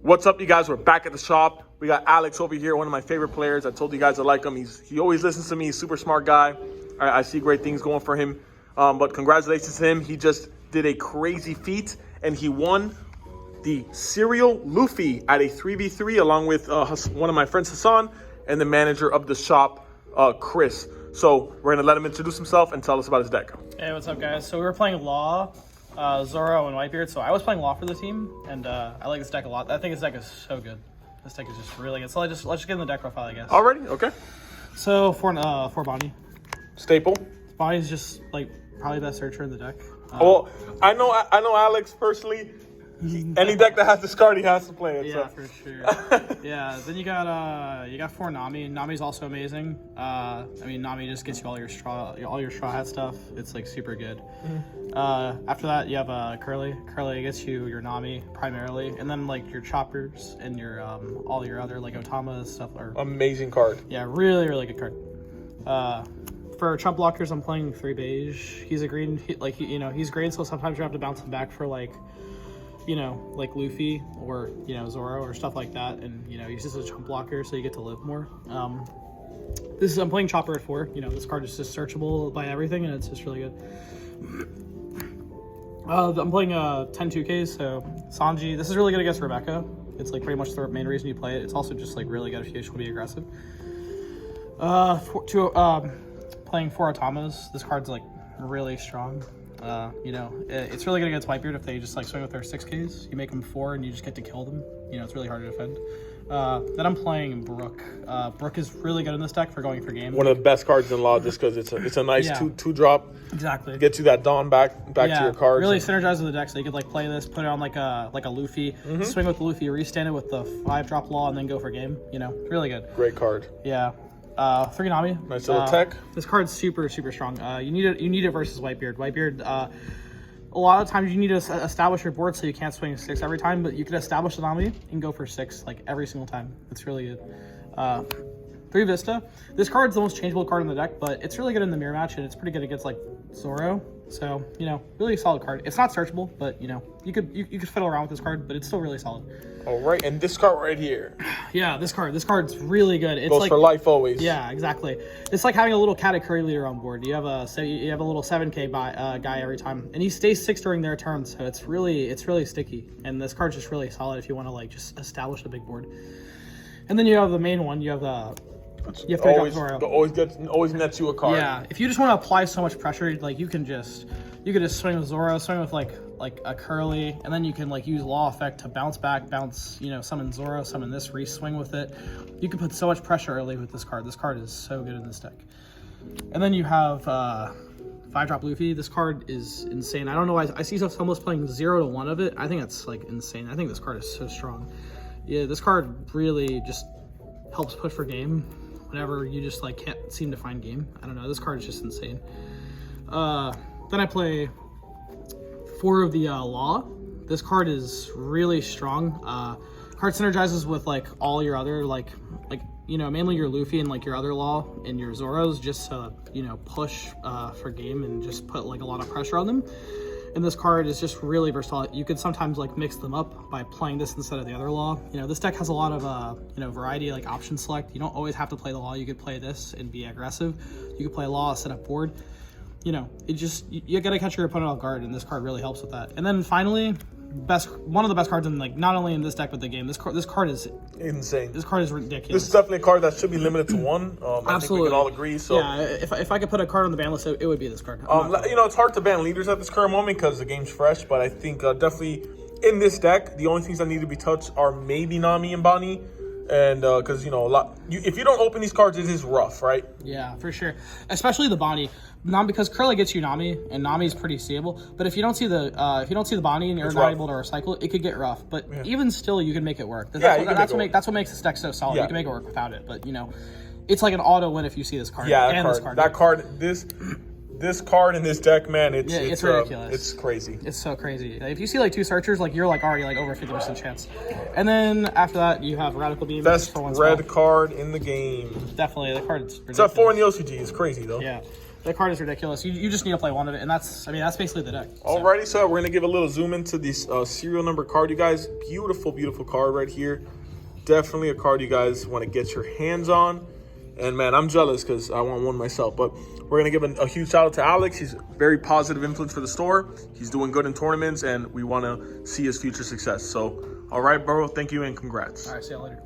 What's up, you guys? We're back at the shop. We got Alex over here, one of my favorite players. I told you guys I like him. He always listens to me. He's a super smart guy. I see great things going for him. But congratulations to him. He just did a crazy feat, and he won the serial Luffy at a 3v3 along with one of my friends, Hassan, and the manager of the shop, Chris. So we're going to let him introduce himself and tell us about his deck. Hey, what's up, guys? So we were playing Law, Zoro, and Whitebeard. So I was playing Law for the team, and I like this deck a lot. I think this deck is so good. This deck is just really good. So let's just get in the deck profile, I guess. Already? Okay. So for Bonnie. Staple. Bonnie's just like probably the best searcher in the deck. Well, I know Alex personally. Any deck that has this card, he has to play it. Yeah, so. for sure. Yeah, then you got 4 Nami. Nami's also amazing. I mean, Nami just gets you all your straw hat stuff. It's like super good. Mm-hmm. After that, you have Curly. Curly gets you your Nami primarily, and then like your choppers and your all your other like Otama stuff are amazing card. Yeah, really good card. For chump blockers, I'm playing 3 beige. He's a green. He's green, so sometimes you have to bounce him back for like Luffy or, Zoro or stuff like that. And, he's just a chump blocker, so you get to live more. I'm playing Chopper at 4. This card is just searchable by everything, and it's just really good. I'm playing 10 2Ks, so Sanji. This is really good against Rebecca. It's, like, pretty much the main reason you play it. It's also just, like, really good if you just want to be aggressive. Playing 4 Otamas. This card's, like, really strong. It's really good against Whitebeard if they just like swing with their 6Ks. You make them 4 and you just get to kill them. It's really hard to defend. Then I'm playing Brook. Brook is really good in this deck for going for game. One of the best cards in Law just because it's a nice two drop. Exactly. Get you that Dawn back to your cards. Really synergize with the deck, so you could like play this, put it on like a Luffy, swing with the Luffy, restand it with the 5-drop Law, and then go for game. Really good. Great card. Yeah. 3 Nami. Nice little tech. This card's super strong. You need it versus Whitebeard. Whitebeard, a lot of times you need to establish your board so you can't swing 6 every time, but you can establish the Nami and go for 6 like every single time. It's really good. 3 Vista. This card's the most changeable card in the deck, but it's really good in the mirror match, and it's pretty good against like Zoro. So really solid card. It's not searchable, but you could fiddle around with this card, but it's still really solid. All right, and this card right here. Yeah, this card's really good. It's goes like, for life always. Yeah, exactly. It's like having a little Cat Curry leader on board. You have a little 7K guy every time, and he stays 6 during their turn, so it's really sticky. And this card's just really solid if you want to like just establish a big board. And then you have the main one. You have always nets you a card. Yeah, if you just want to apply so much pressure, like you could just swing with Zoro, swing with like a Curly, and then you can like use Law effect to bounce back, summon Zoro, summon this, re-swing with it. You can put so much pressure early with this card. This card is so good in this deck. And then you have 5-drop Luffy. This card is insane. I don't know why I see someone's playing 0 to 1 of it. I think that's like insane. I think this card is so strong. Yeah, this card really just helps push for game whenever you just like can't seem to find game. I don't know. This card is just insane. Then I play 4 of the Law. This card is really strong. Card synergizes with like all your other mainly your Luffy and like your other Law and your Zoros, just to push for game and just put like a lot of pressure on them. And this card is just really versatile. You could sometimes like mix them up by playing this instead of the other Law. This deck has a lot of variety, like option select. You don't always have to play the Law. You could play this and be aggressive. You could play Law, set up board. You gotta catch your opponent off guard, and this card really helps with that. And then finally, one of the best cards in like not only in this deck but the game. This card is insane. This card is ridiculous. This is definitely a card that should be limited to 1. Absolutely, I think we can all agree. So yeah, if I could put a card on the ban list, it would be this card. It's hard to ban leaders at this current moment because the game's fresh, but I think definitely in this deck, the only things that need to be touched are maybe Nami and Bonnie. And because if you don't open these cards, it is rough, right? Yeah, for sure. Especially the Bonnie, not because Curly gets you Nami, and Nami's pretty stable. But if you don't see the Bonnie and you're not able to recycle it, it could get rough. But even still, you can make it work. That's what makes this deck so solid. Yeah. You can make it work without it. But it's like an auto win if you see this card. Yeah, this card in this deck, man, it's ridiculous. It's crazy. It's so crazy. If you see like 2 searchers, like you're like already like over 50% chance. And then after that, you have Radical Beam. Best red card in the game. Definitely, the card is ridiculous. It's at 4 in the OCG. It's crazy though. Yeah. The card is ridiculous. You just need to play one of it, and that's basically the deck. So. Alrighty, so we're gonna give a little zoom into this serial number card, you guys. Beautiful, beautiful card right here. Definitely a card you guys want to get your hands on. And man, I'm jealous because I want one myself. But we're gonna give a huge shout out to Alex. He's a very positive influence for the store. He's doing good in tournaments, and we want to see his future success. So, all right, bro. Thank you and congrats. All right, see you later.